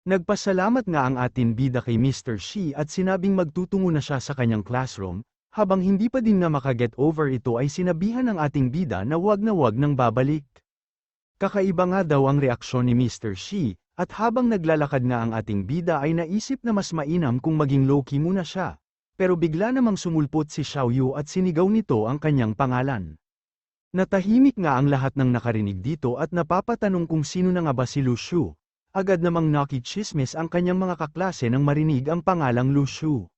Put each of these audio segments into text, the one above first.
Nagpasalamat nga ang ating bida kay Mr. Shi at sinabing magtutungo na siya sa kanyang classroom, habang hindi pa din na makaget over ito ay sinabihan ng ating bida na wag nang babalik. Kakaiba nga daw ang reaksyon ni Mr. Shi, at habang naglalakad nga ang ating bida ay naisip na mas mainam kung maging low-key muna siya. Pero bigla namang sumulpot si Xiaoyu at sinigaw nito ang kanyang pangalan. Natahimik nga ang lahat ng nakarinig dito at napapatanong kung sino na nga ba si Lu Shu. Agad namang nakichismis ang kanyang mga kaklase nang marinig ang pangalang Lu Shu.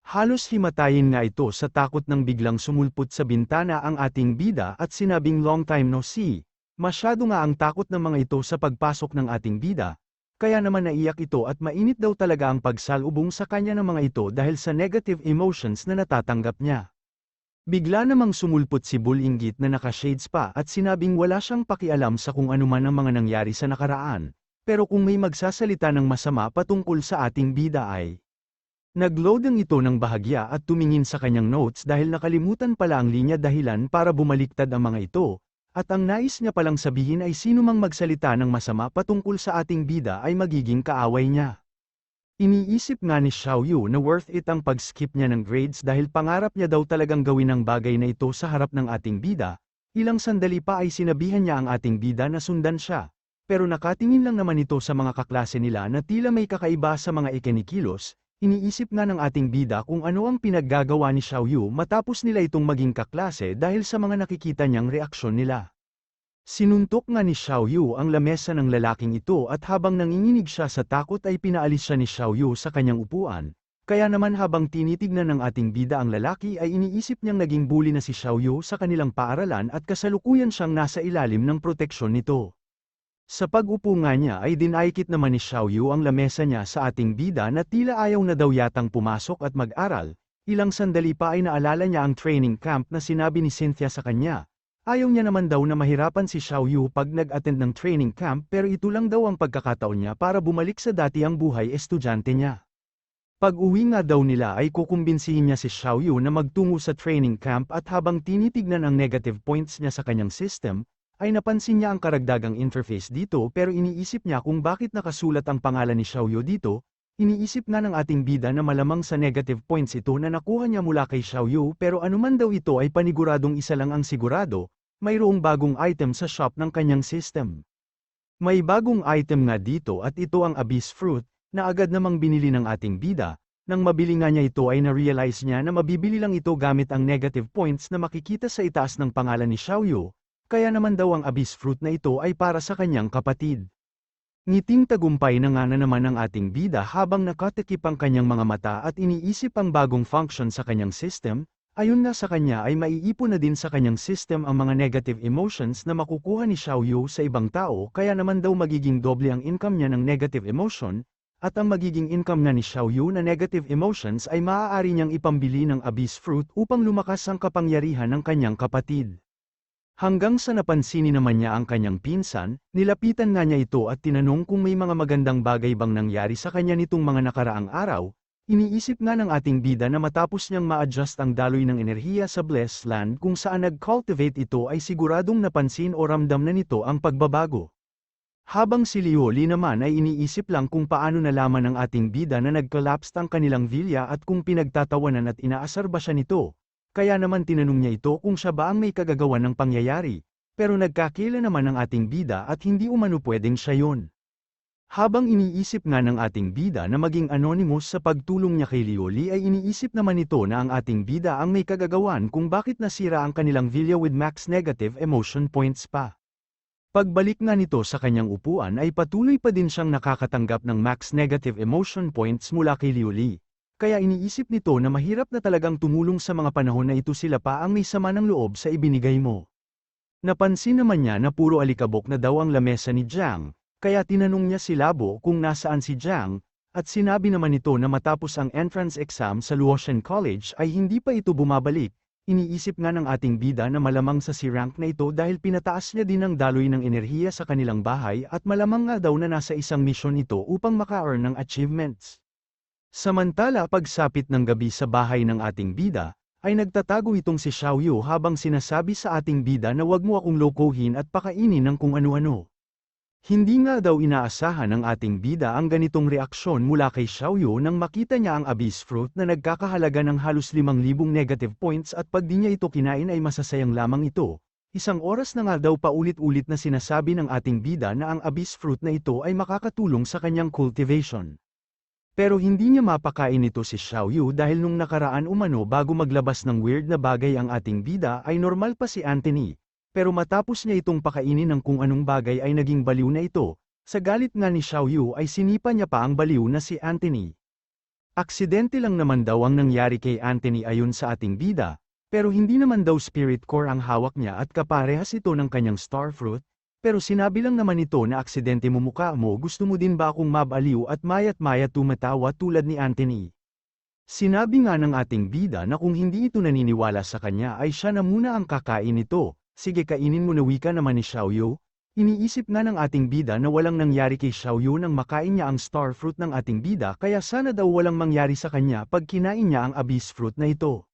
Halos himatayin nga ito sa takot nang biglang sumulpot sa bintana ang ating bida at sinabing long time no see. Masyado nga ang takot ng mga ito sa pagpasok ng ating bida, kaya naman naiyak ito at mainit daw talaga ang pagsalubong sa kanya ng mga ito dahil sa negative emotions na natatanggap niya. Bigla namang sumulpot si Bull Inggit na naka-shades pa at sinabing wala siyang pakialam sa kung anuman ang mga nangyari sa nakaraan. Pero kung may magsasalita ng masama patungkol sa ating bida ay nag-loading ito ng bahagya at tumingin sa kanyang notes dahil nakalimutan pala ang linya dahilan para bumaliktad ang mga ito, at ang nais niya palang sabihin ay sino mang magsalita ng masama patungkol sa ating bida ay magiging kaaway niya. Iniisip nga ni Xiaoyu na worth it ang pag-skip niya ng grades dahil pangarap niya daw talagang gawin ang bagay na ito sa harap ng ating bida, ilang sandali pa ay sinabihan niya ang ating bida na sundan siya. Pero nakatingin lang naman ito sa mga kaklase nila na tila may kakaiba sa mga ikinikilos, iniisip nga ng ating bida kung ano ang pinaggagawa ni Xiaoyu matapos nila itong maging kaklase dahil sa mga nakikita niyang reaksyon nila. Sinuntok nga ni Xiaoyu ang lamesa ng lalaking ito at habang nanginginig siya sa takot ay pinaalis siya ni Xiaoyu sa kanyang upuan, kaya naman habang tinitignan ng ating bida ang lalaki ay iniisip niyang naging bully na si Xiaoyu sa kanilang paaralan at kasalukuyan siyang nasa ilalim ng proteksyon nito. Sa pag-upo nga niya ay dinaikit naman ni Xiaoyu ang lamesa niya sa ating bida na tila ayaw na daw yatang pumasok at mag-aral, ilang sandali pa ay naalala niya ang training camp na sinabi ni Cynthia sa kanya. Ayaw niya naman daw na mahirapan si Xiaoyu pag nag-attend ng training camp pero ito lang daw ang pagkakataon niya para bumalik sa dati ang buhay estudyante niya. Pag-uwi nga daw nila ay kukumbinsihin niya si Xiaoyu na magtungo sa training camp at habang tinitignan ang negative points niya sa kanyang system, ay napansin niya ang karagdagang interface dito pero iniisip niya kung bakit nakasulat ang pangalan ni Xiaoyu dito, iniisip nga ng ating bida na malamang sa negative points ito na nakuha niya mula kay Xiaoyu pero anuman daw ito ay paniguradong isa lang ang sigurado, mayroong bagong item sa shop ng kanyang system. May bagong item nga dito at ito ang Abyss Fruit, na agad namang binili ng ating bida, nang mabili nga niya ito ay na-realize niya na mabibili lang ito gamit ang negative points na makikita sa itaas ng pangalan ni Xiaoyu. Kaya naman daw ang Abyss Fruit na ito ay para sa kanyang kapatid. Ngiting tagumpay na nga na naman ang ating bida habang nakatakip ang kanyang mga mata at iniisip ang bagong function sa kanyang system, ayon na sa kanya ay maiipon na din sa kanyang system ang mga negative emotions na makukuha ni Xiaoyu sa ibang tao kaya naman daw magiging doble ang income niya ng negative emotion, at ang magiging income na ni Xiaoyu na negative emotions ay maaari niyang ipambili ng Abyss Fruit upang lumakas ang kapangyarihan ng kanyang kapatid. Hanggang sa napansinin naman niya ang kanyang pinsan, nilapitan nga niya ito at tinanong kung may mga magandang bagay bang nangyari sa kanya nitong mga nakaraang araw. Iniisip nga ng ating bida na matapos niyang ma-adjust ang daloy ng enerhiya sa Blessed Land kung saan nag-cultivate ito ay siguradong napansin o ramdam na nito ang pagbabago. Habang si Lioli naman ay iniisip lang kung paano nalaman ng ating bida na nag-collapse ang kanilang villa at kung pinagtatawanan at inaasar ba siya nito. Kaya naman tinanong niya ito kung siya ba ang may kagagawan ng pangyayari, pero nagkakila naman ang ating bida at hindi umano pwedeng siya yon. Habang iniisip nga ng ating bida na maging anonymous sa pagtulong niya kay Lioli ay iniisip naman nito na ang ating bida ang may kagagawan kung bakit nasira ang kanilang villa with max negative emotion points pa. Pagbalik nga nito sa kanyang upuan ay patuloy pa din siyang nakakatanggap ng max negative emotion points mula kay Lioli. Kaya iniisip nito na mahirap na talagang tumulong sa mga panahon na ito sila pa ang may sama ng loob sa ibinigay mo. Napansin naman niya na puro alikabok na daw ang lamesa ni Jiang, kaya tinanong niya si Labo kung nasaan si Jiang, at sinabi naman nito na matapos ang entrance exam sa Luotian College ay hindi pa ito bumabalik. Iniisip nga ng ating bida na malamang sa si rank na ito dahil pinataas niya din ang daloy ng enerhiya sa kanilang bahay at malamang nga daw na nasa isang misyon ito upang maka-earn ng achievements. Samantala pagsapit ng gabi sa bahay ng ating bida, ay nagtatago itong si Xiaoyu habang sinasabi sa ating bida na wag mo akong lokohin at pakainin ng kung ano-ano. Hindi nga daw inaasahan ng ating bida ang ganitong reaksyon mula kay Xiaoyu nang makita niya ang abyss fruit na nagkakahalaga ng halos 5,000 negative points at pag di niya ito kinain ay masasayang lamang ito. Isang oras na nga daw paulit-ulit na sinasabi ng ating bida na ang abyss fruit na ito ay makakatulong sa kanyang cultivation. Pero hindi niya mapakain ito si Xiaoyu dahil nung nakaraan umano bago maglabas ng weird na bagay ang ating bida ay normal pa si Anthony. Pero matapos niya itong pakainin ng kung anong bagay ay naging baliw na ito, sa galit nga ni Xiaoyu ay sinipa niya pa ang baliw na si Anthony. Aksidente lang naman daw ang nangyari kay Anthony ayon sa ating bida, pero hindi naman daw spirit core ang hawak niya at kaparehas ito ng kanyang starfruit, pero sinabi lang naman ito na aksidente mo mukha mo, gusto mo din ba akong mabaliw at mayat maya tumatawa tulad ni Anthony. Sinabi nga ng ating bida na kung hindi ito naniniwala sa kanya ay siya na muna ang kakain nito. Sige kainin mo na wika naman ni Xiaoyu. Iniisip nga ng ating bida na walang nangyari kay Xiaoyu nang makain niya ang starfruit ng ating bida kaya sana daw walang mangyari sa kanya pag kinain niya ang abyss fruit na ito.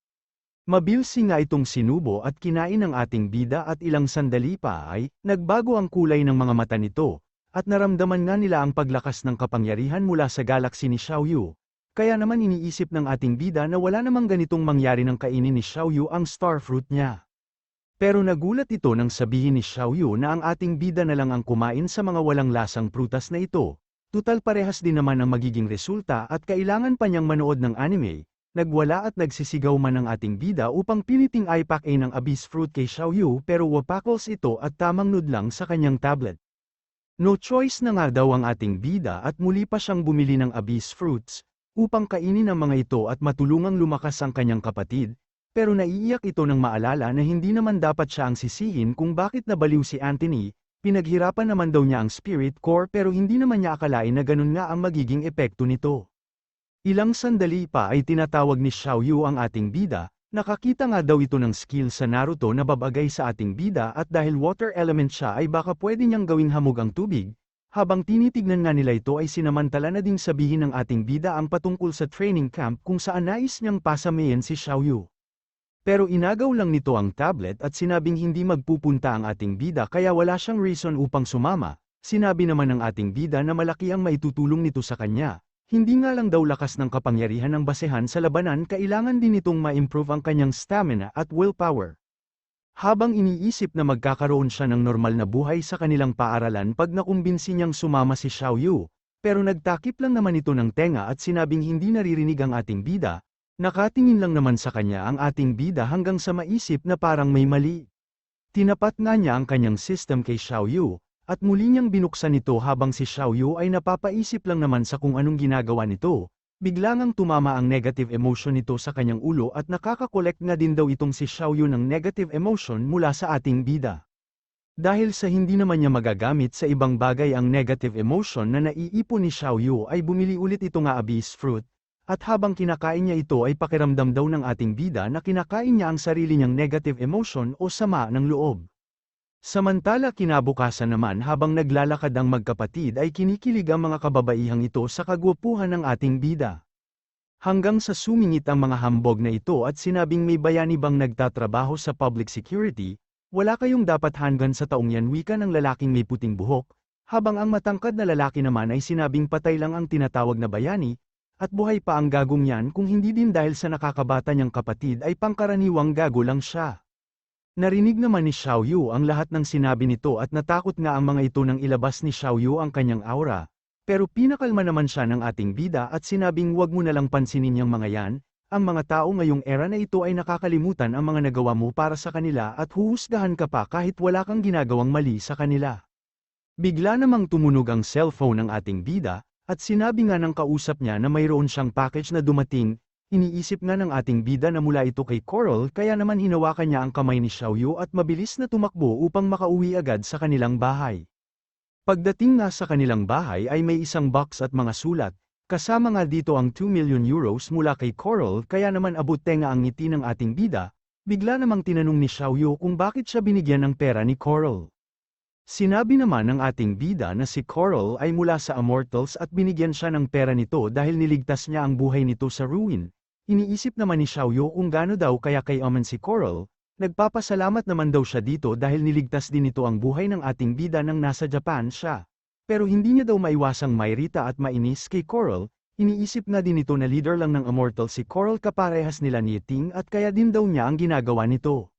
Mabilsi nga itong sinubo at kinain ng ating bida at ilang sandali pa ay, nagbago ang kulay ng mga mata nito, at naramdaman nga nila ang paglakas ng kapangyarihan mula sa galaxy ni Xiaoyu. Kaya naman iniisip ng ating bida na wala namang ganitong mangyari nang kainin ni Xiaoyu ang starfruit niya. Pero nagulat ito nang sabihin ni Xiaoyu na ang ating bida na lang ang kumain sa mga walang lasang prutas na ito. Tutal parehas din naman ang magiging resulta at kailangan pa niyang manood ng anime. Nagwala at nagsisigaw man ang ating bida upang piliting ipack-in ng abyss fruit kay Xiaoyu pero wapakos ito at tamang nod lang sa kanyang tablet. No choice na nga daw ang ating bida at muli pa siyang bumili ng abyss fruits, upang kainin ang mga ito at matulungang lumakas ang kanyang kapatid. Pero naiiyak ito nang maalala na hindi naman dapat siya ang sisihin kung bakit nabaliw si Anthony, pinaghirapan naman daw niya ang spirit core pero hindi naman niya akalain na ganun nga ang magiging epekto nito. Ilang sandali pa ay tinatawag ni Xiaoyu ang ating bida, nakakita nga daw ito ng skill sa Naruto na babagay sa ating bida at dahil water element siya ay baka pwede niyang gawing hamog ang tubig. Habang tinitignan nga nila ito ay sinamantala na ding sabihin ng ating bida ang patungkol sa training camp kung saan nais niyang pasamayin si Xiaoyu. Pero inagaw lang nito ang tablet at sinabing hindi magpupunta ang ating bida kaya wala siyang reason upang sumama. Sinabi naman ng ating bida na malaki ang maitutulong nito sa kanya. Hindi nga lang daw lakas ng kapangyarihan ng basehan sa labanan, kailangan din itong ma-improve ang kanyang stamina at willpower. Habang iniisip na magkakaroon siya ng normal na buhay sa kanilang paaralan pag nakumbinsi niyang sumama si Xiaoyu, pero nagtakip lang naman ito ng tenga at sinabing hindi naririnig ang ating bida. Nakatingin lang naman sa kanya ang ating bida hanggang sa maisip na parang may mali. Tinapat nga niya ang kanyang system kay Xiaoyu, at muli niyang binuksan ito habang si Xiaoyu ay napapaisip lang naman sa kung anong ginagawa nito. Biglangang tumama ang negative emotion nito sa kanyang ulo at nakakakolekt nga din daw itong si Xiaoyu ng negative emotion mula sa ating bida. Dahil sa hindi naman niya magagamit sa ibang bagay ang negative emotion na naiipon ni Xiaoyu ay bumili ulit ito nga abyss fruit. At habang kinakain niya ito ay pakiramdam daw ng ating bida na kinakain niya ang sarili niyang negative emotion o sama ng loob. Samantala kinabukasan naman habang naglalakad ang magkapatid ay kinikilig ang mga kababaihang ito sa kagwapuhan ng ating bida. Hanggang sa sumingit ang mga hambog na ito at sinabing may bayani bang nagtatrabaho sa public security, wala kayong dapat hanggan sa taong yan, wika ng lalaking may puting buhok, habang ang matangkad na lalaki naman ay sinabing patay lang ang tinatawag na bayani, at buhay pa ang gagong yan kung hindi din dahil sa nakakabata niyang kapatid ay pangkaraniwang gago lang siya. Narinig naman ni Xiaoyu ang lahat ng sinabi nito at natakot nga ang mga ito nang ilabas ni Xiaoyu ang kanyang aura. Pero pinakalma naman siya ng ating bida at sinabing wag mo na lang pansinin yang mga yan, ang mga tao ngayong era na ito ay nakakalimutan ang mga nagawa mo para sa kanila at huhusgahan ka pa kahit wala kang ginagawang mali sa kanila. Bigla namang tumunog ang cellphone ng ating bida, at sinabi nga ng kausap niya na mayroon siyang package na dumating. Iniisip nga ng ating bida na mula ito kay Coral kaya naman hinawakan niya ang kamay ni Xiaoyu at mabilis na tumakbo upang makauwi agad sa kanilang bahay. Pagdating nga sa kanilang bahay ay may isang box at mga sulat, kasama nga dito ang 2 million euros mula kay Coral kaya naman abot tenga ang ngiti ng ating bida. Bigla namang tinanong ni Xiaoyu kung bakit siya binigyan ng pera ni Coral. Sinabi naman ng ating bida na si Coral ay mula sa Immortals at binigyan siya ng pera nito dahil niligtas niya ang buhay nito sa ruin. Iniisip naman ni Xiaoyu kung gaano daw kaya kayaman si Coral, nagpapasalamat naman daw siya dito dahil niligtas din ito ang buhay ng ating bida nang nasa Japan siya. Pero hindi niya daw maiwasang mairita at mainis kay Coral, iniisip nga din ito na leader lang ng Immortal si Coral kaparehas nila ni Ting at kaya din daw niya ang ginagawa nito.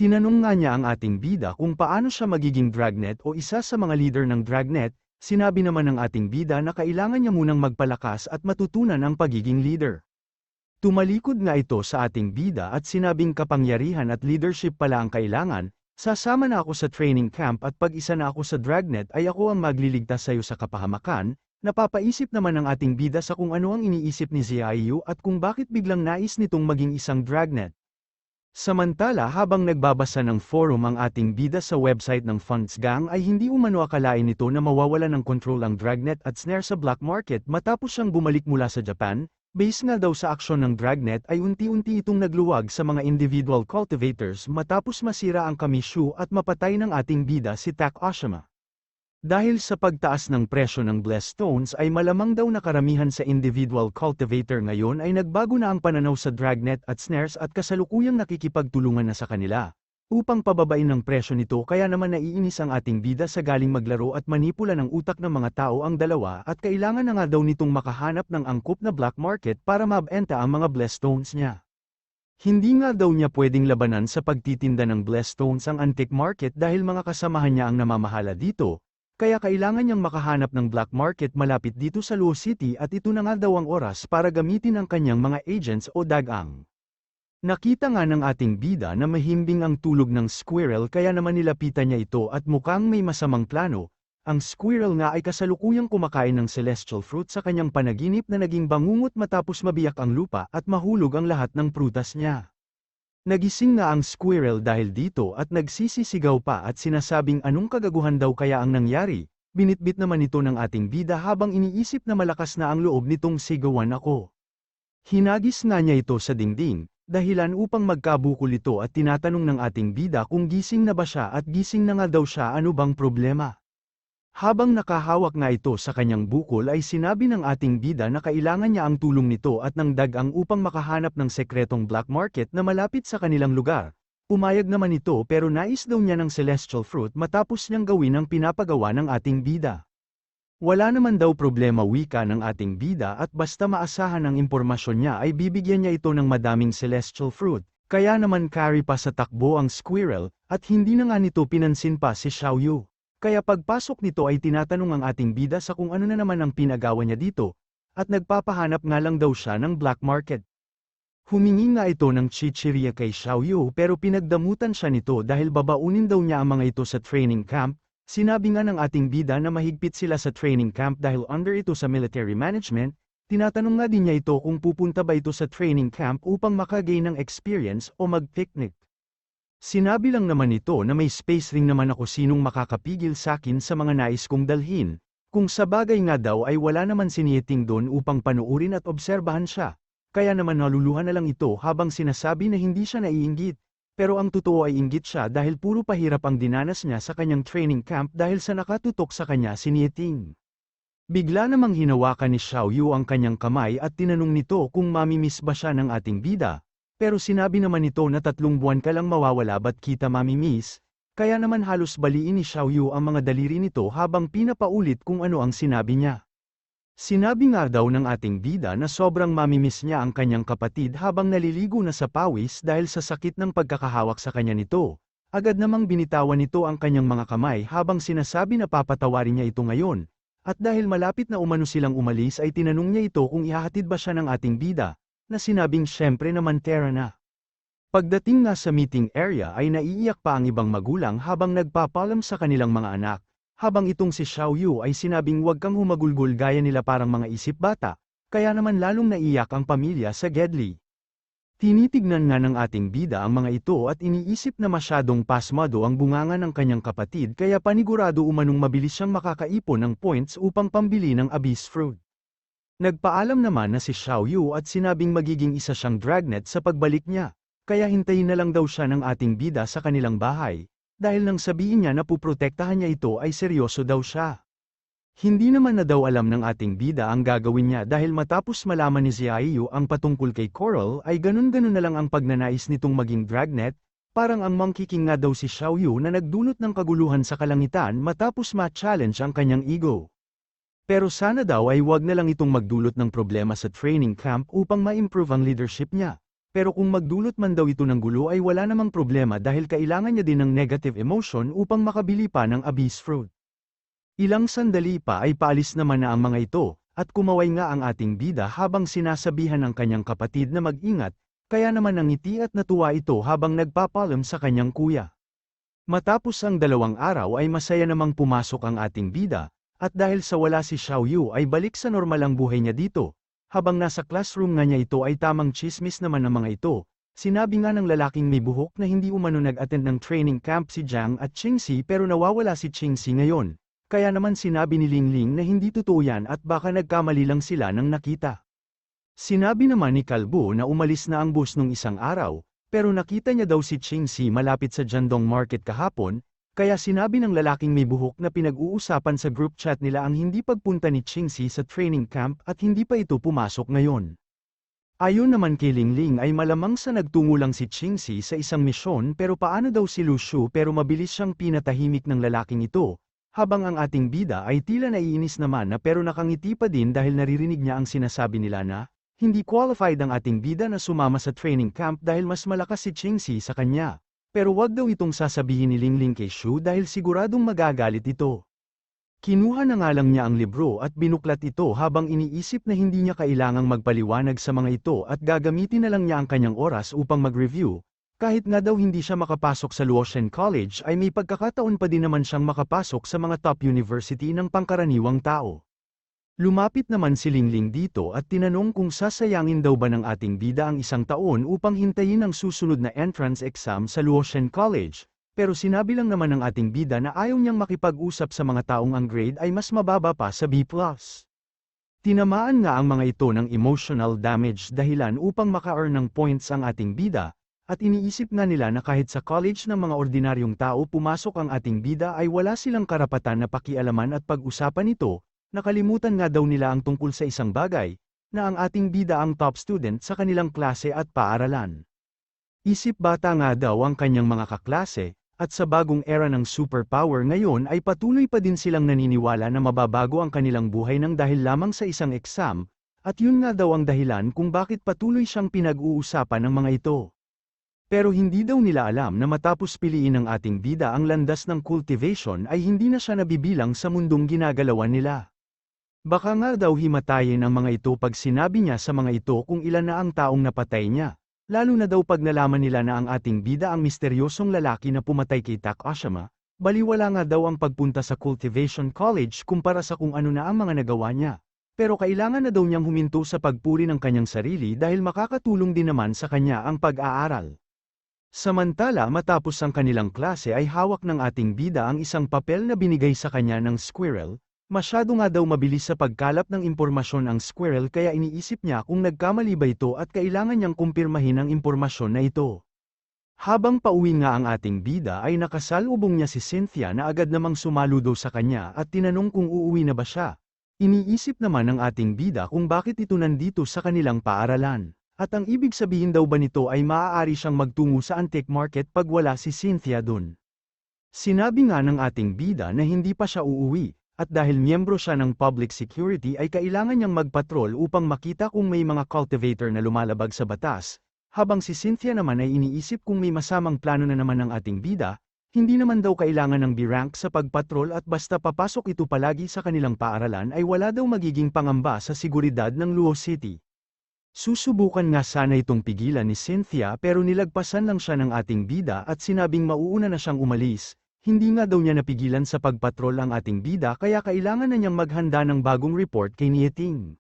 Tinanong nga niya ang ating bida kung paano siya magiging Dragnet o isa sa mga leader ng Dragnet, sinabi naman ng ating bida na kailangan niya munang magpalakas at matutunan ang pagiging leader. Tumalikod nga ito sa ating bida at sinabing kapangyarihan at leadership pala ang kailangan, sasama na ako sa training camp at pag isa na ako sa Dragnet ay ako ang magliligtas sa iyo sa kapahamakan. Napapaisip naman ang ating bida sa kung ano ang iniisip ni Xiaoyu at kung bakit biglang nais nitong maging isang Dragnet. Samantala habang nagbabasa ng forum ang ating bida sa website ng Funds Gang ay hindi umano akalain nito na mawawala ng control ang Dragnet at Snare sa black market matapos siyang bumalik mula sa Japan. Base nga daw sa aksyon ng Dragnet ay unti-unti itong nagluwag sa mga individual cultivators matapos masira ang Kamishu at mapatay ng ating bida si Tak Oshima. Dahil sa pagtaas ng presyo ng Blessed Stones ay malamang daw na karamihan sa individual cultivator ngayon ay nagbago na ang pananaw sa Dragnet at Snares at kasalukuyang nakikipagtulungan na sa kanila. Upang pababain ng presyo nito kaya naman naiinis ang ating bida sa galing maglaro at manipula ng utak ng mga tao ang dalawa at kailangan na nga daw nitong makahanap ng angkop na black market para mabenta ang mga Blessed Stones niya. Hindi nga daw niya pwedeng labanan sa pagtitinda ng Blessed Stones ang antique market dahil mga kasamahan niya ang namamahala dito, kaya kailangan niyang makahanap ng black market malapit dito sa Luo City at ito na nga daw ang oras para gamitin ang kanyang mga agents o dagang. Nakita nga ng ating bida na mahimbing ang tulog ng squirrel kaya naman nilapitan niya ito at mukhang may masamang plano. Ang squirrel nga ay kasalukuyang kumakain ng celestial fruit sa kanyang panaginip na naging bangungot matapos mabiyak ang lupa at mahulog ang lahat ng prutas niya. Nagising nga ang squirrel dahil dito at nagsisisigaw pa at sinasabing anong kagaguhan daw kaya ang nangyari. Binitbit naman ito ng ating bida habang iniisip na malakas na ang loob nitong sigawan ako. Hinagis nga niya ito sa dingding. Dahilan upang magkabukol ito at tinatanong ng ating bida kung gising na ba siya at gising na nga daw siya ano bang problema. Habang nakahawak nga ito sa kanyang bukol ay sinabi ng ating bida na kailangan niya ang tulong nito at ng dagang upang makahanap ng sekretong black market na malapit sa kanilang lugar. Pumayag naman ito pero nais daw niya ng celestial fruit matapos niyang gawin ang pinapagawa ng ating bida. Wala naman daw problema wika ng ating bida at basta maasahan ang impormasyon niya ay bibigyan niya ito ng madaming celestial fruit, kaya naman carry pa sa takbo ang squirrel, at hindi na nga nito pinansin pa si Xiaoyu. Kaya pagpasok nito ay tinatanong ang ating bida sa kung ano na naman ang pinagawa niya dito, at nagpapahanap nga lang daw siya ng black market. Humingi nga ito ng chichirya kay Xiaoyu pero pinagdamutan siya nito dahil babaunin daw niya ang mga ito sa training camp. Sinabi nga ng ating bida na mahigpit sila sa training camp dahil under ito sa military management, tinatanong nga din niya ito kung pupunta ba ito sa training camp upang makagain ng experience o mag-picnic. Sinabi lang naman ito na may space ring naman ako sinong makakapigil sa akin sa mga nais kong dalhin, kung sa bagay nga daw ay wala naman si Nieting doon upang panuurin at obserbahan siya, kaya naman naluluhan na lang ito habang sinasabi na hindi siya naiinggit. Pero ang totoo ay inggit siya dahil puro pahirap ang dinanas niya sa kanyang training camp dahil sa nakatutok sa kanya si Nieting. Bigla namang hinawakan ni Xiaoyu ang kanyang kamay at tinanong nito kung mamimiss ba siya ng ating bida, pero sinabi naman nito na 3 buwan ka lang mawawala ba't kita mamimiss, kaya naman halos baliin ni Xiaoyu ang mga daliri nito habang pinapaulit kung ano ang sinabi niya. Sinabi nga daw ng ating bida na sobrang mamimiss niya ang kanyang kapatid habang naliligo na sa pawis dahil sa sakit ng pagkakahawak sa kanya nito. Agad namang binitawan nito ang kanyang mga kamay habang sinasabi na papatawarin niya ito ngayon. At dahil malapit na umano silang umalis ay tinanong niya ito kung ihahatid ba siya ng ating bida, na sinabing syempre naman tera na. Pagdating nga sa meeting area ay naiiyak pa ang ibang magulang habang nagpapalam sa kanilang mga anak. Habang itong si Xiaoyu ay sinabing huwag kang humagulgol gaya nila parang mga isip bata, kaya naman lalong naiyak ang pamilya sa Gedli. Tinitignan nga ng ating bida ang mga ito at iniisip na masyadong pasmado ang bunganga ng kanyang kapatid kaya panigurado umanong mabilis siyang makakaipon ng points upang pambili ng abyss fruit. Nagpaalam naman na si Xiaoyu at sinabing magiging isa siyang Dragnet sa pagbalik niya, kaya hintayin na lang daw siya ng ating bida sa kanilang bahay. Dahil nang sabihin niya na puprotektahan niya ito ay seryoso daw siya. Hindi naman na daw alam ng ating bida ang gagawin niya dahil matapos malaman ni Xiaoyu ang patungkol kay Coral ay ganun-ganun na lang ang pagnanais nitong maging Dragnet, Parang ang Monkey King nga daw si Xiao Yu na nagdulot ng kaguluhan sa kalangitan matapos ma-challenge ang kanyang ego. Pero sana daw ay wag na lang itong magdulot ng problema sa training camp upang ma-improve ang leadership niya. Pero kung magdulot man daw ito ng gulo ay wala namang problema dahil kailangan niya din ng negative emotion upang makabili pa ng abyss fruit. Ilang sandali pa ay paalis naman na ang mga ito, at kumaway nga ang ating bida habang sinasabihan ng kanyang kapatid na mag-ingat, kaya naman nangiti at natuwa ito habang nagpapalam sa kanyang kuya. Matapos ang 2 araw ay masaya namang pumasok ang ating bida, at dahil sa wala si Xiao Yu ay balik sa normal ang buhay niya dito. Habang nasa classroom nga niya ito ay tamang chismis naman ng mga ito. Sinabi nga ng lalaking may buhok na hindi umano nag-attend ng training camp si Jiang at Qingxi pero nawawala si Qingxi ngayon. Kaya naman sinabi ni Lingling na hindi totoo yan at baka nagkamali lang sila ng nakita. Sinabi naman ni Kalbo na umalis na ang bus nung isang araw, pero nakita niya daw si Qingxi malapit sa Jiandong Market kahapon, kaya sinabi ng lalaking may buhok na pinag-uusapan sa group chat nila ang hindi pagpunta ni Qingxi sa training camp at hindi pa ito pumasok ngayon. Ayon naman kay Lingling ay malamang sa nagtungo lang si Qingxi sa isang misyon pero paano daw si Lu Shu pero mabilis siyang pinatahimik ng lalaking ito, habang ang ating bida ay tila naiinis naman na pero nakangiti pa din dahil naririnig niya ang sinasabi nila na, hindi qualified ang ating bida na sumama sa training camp dahil mas malakas si Qingxi sa kanya. Pero wag daw itong sasabihin ni Lingling kay Shu dahil siguradong magagalit ito. Kinuha na nga lang niya ang libro at binuklat ito habang iniisip na hindi niya kailangang magpaliwanag sa mga ito at gagamitin na lang niya ang kanyang oras upang mag-review. Kahit nga daw hindi siya makapasok sa Luotian College ay may pagkakataon pa din naman siyang makapasok sa mga top university ng pangkaraniwang tao. Lumapit naman si Lingling dito at tinanong kung sasayangin daw ba ng ating bida ang 1 taon upang hintayin ang susunod na entrance exam sa Luotian College, pero sinabi lang naman ng ating bida na ayaw niyang makipag-usap sa mga taong ang grade ay mas mababa pa sa B+. Tinamaan nga ang mga ito ng emotional damage dahilan upang maka-earn ng points ang ating bida, at iniisip nga nila na kahit sa college ng mga ordinaryong tao pumasok ang ating bida ay wala silang karapatan na pakialaman at pag-usapan ito. Nakalimutan nga daw nila ang tungkol sa isang bagay, na ang ating bida ang top student sa kanilang klase at paaralan. Isip bata nga daw ang kanyang mga kaklase, at sa bagong era ng superpower ngayon ay patuloy pa din silang naniniwala na mababago ang kanilang buhay nang dahil lamang sa isang exam, at yun nga daw ang dahilan kung bakit patuloy siyang pinag-uusapan ng mga ito. Pero hindi daw nila alam na matapos piliin ng ating bida ang landas ng cultivation ay hindi na siya nabibilang sa mundong ginagalawan nila. Baka nga daw himatayin ang mga ito pag sinabi niya sa mga ito kung ilan na ang taong napatay niya, lalo na daw pag nalaman nila na ang ating bida ang misteryosong lalaki na pumatay kay Takashima, baliwala nga daw ang pagpunta sa Cultivation College kumpara sa kung ano na ang mga nagawa niya. Pero kailangan na daw niyang huminto sa pagpuri ng kanyang sarili dahil makakatulong din naman sa kanya ang pag-aaral. Samantala matapos ang kanilang klase ay hawak ng ating bida ang isang papel na binigay sa kanya ng squirrel. Masyado nga daw mabilis sa pagkalap ng impormasyon ang squirrel kaya iniisip niya kung nagkamali ba ito at kailangan niyang kumpirmahin ang impormasyon na ito. Habang pauwi nga ang ating bida ay nakasalubong niya si Cynthia na agad namang sumaludo sa kanya at tinanong kung uuwi na ba siya. Iniisip naman ng ating bida kung bakit ito nandito sa kanilang paaralan. At ang ibig sabihin daw ba nito ay maaari siyang magtungo sa antique market pag wala si Cynthia dun. Sinabi nga ng ating bida na hindi pa siya uuwi. At dahil miyembro siya ng public security ay kailangan niyang magpatrol upang makita kung may mga cultivator na lumalabag sa batas, habang si Cynthia naman ay iniisip kung may masamang plano na naman ng ating bida, hindi naman daw kailangan ng B-rank sa pagpatrol at basta papasok ito palagi sa kanilang paaralan ay wala daw magiging pangamba sa seguridad ng Luo City. Susubukan nga sana itong pigilan ni Cynthia pero nilagpasan lang siya ng ating bida at sinabing mauuna na siyang umalis. Hindi nga daw niya napigilan sa pagpatrol ang ating bida kaya kailangan na niyang maghanda ng bagong report kay Nieting.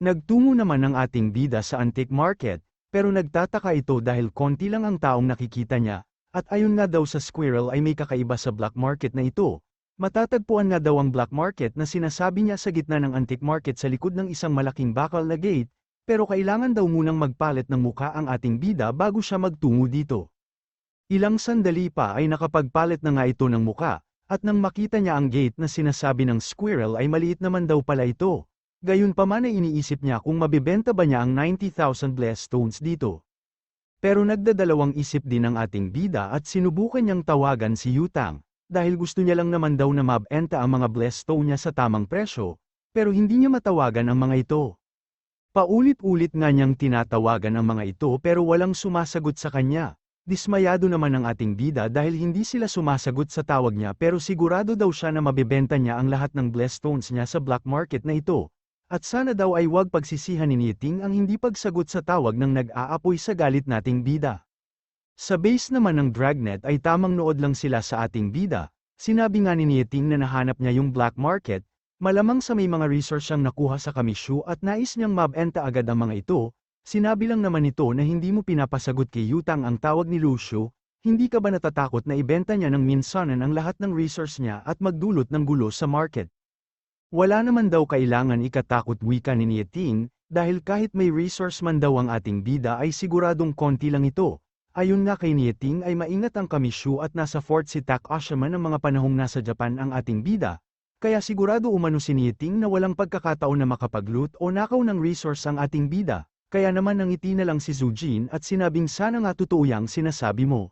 Nagtungo naman ang ating bida sa antique market, pero nagtataka ito dahil konti lang ang taong nakikita niya, at ayon nga daw sa squirrel ay may kakaiba sa black market na ito. Matatagpuan nga daw ang black market na sinasabi niya sa gitna ng antique market sa likod ng isang malaking bakal na gate, pero kailangan daw munang magpalit ng muka ang ating bida bago siya magtungo dito. Ilang sandali pa ay nakapagpalit na nga ito ng muka, at nang makita niya ang gate na sinasabi ng squirrel ay maliit naman daw pala ito. Gayunpaman ay iniisip niya kung mabibenta ba niya ang 90,000 blessed stones dito. Pero nagdadalawang isip din ang ating bida at sinubukan niyang tawagan si Yutang, dahil gusto niya lang naman daw na mabenta ang mga Blessstone niya sa tamang presyo, pero hindi niya matawagan ang mga ito. Paulit-ulit nga niyang tinatawagan ang mga ito pero walang sumasagot sa kanya. Dismayado naman ang ating bida dahil hindi sila sumasagot sa tawag niya pero sigurado daw siya na mabebenta niya ang lahat ng Blessstones niya sa black market na ito. At sana daw ay wag pagsisihan ni Niting ang hindi pagsagot sa tawag ng nag-aapoy sa galit nating bida. Sa base naman ng Dragnet ay tamang nood lang sila sa ating bida. Sinabi nga ni Niting na nahanap niya yung black market, malamang sa may mga resource siyang nakuha sa Kamishu at nais niyang mabenta agad ang mga ito. Sinabi lang naman ito na hindi mo pinapasagot kay Yutang ang tawag ni Lucio, hindi ka ba natatakot na ibenta niya ng minsanan ang lahat ng resource niya at magdulot ng gulo sa market? Wala naman daw kailangan ikatakot wika ni Niting, dahil kahit may resource man daw ang ating bida ay siguradong konti lang ito. Ayon nga kay Niting ay maingat ang Kamishu at nasa fort si Takashima ng mga panahong nasa Japan ang ating bida. Kaya sigurado umano si Niting na walang pagkakataon na makapag-loot o nakaw ng resource ang ating bida. Kaya naman nangiti na lang si Zujin at sinabing sana nga totoo yang sinasabi mo.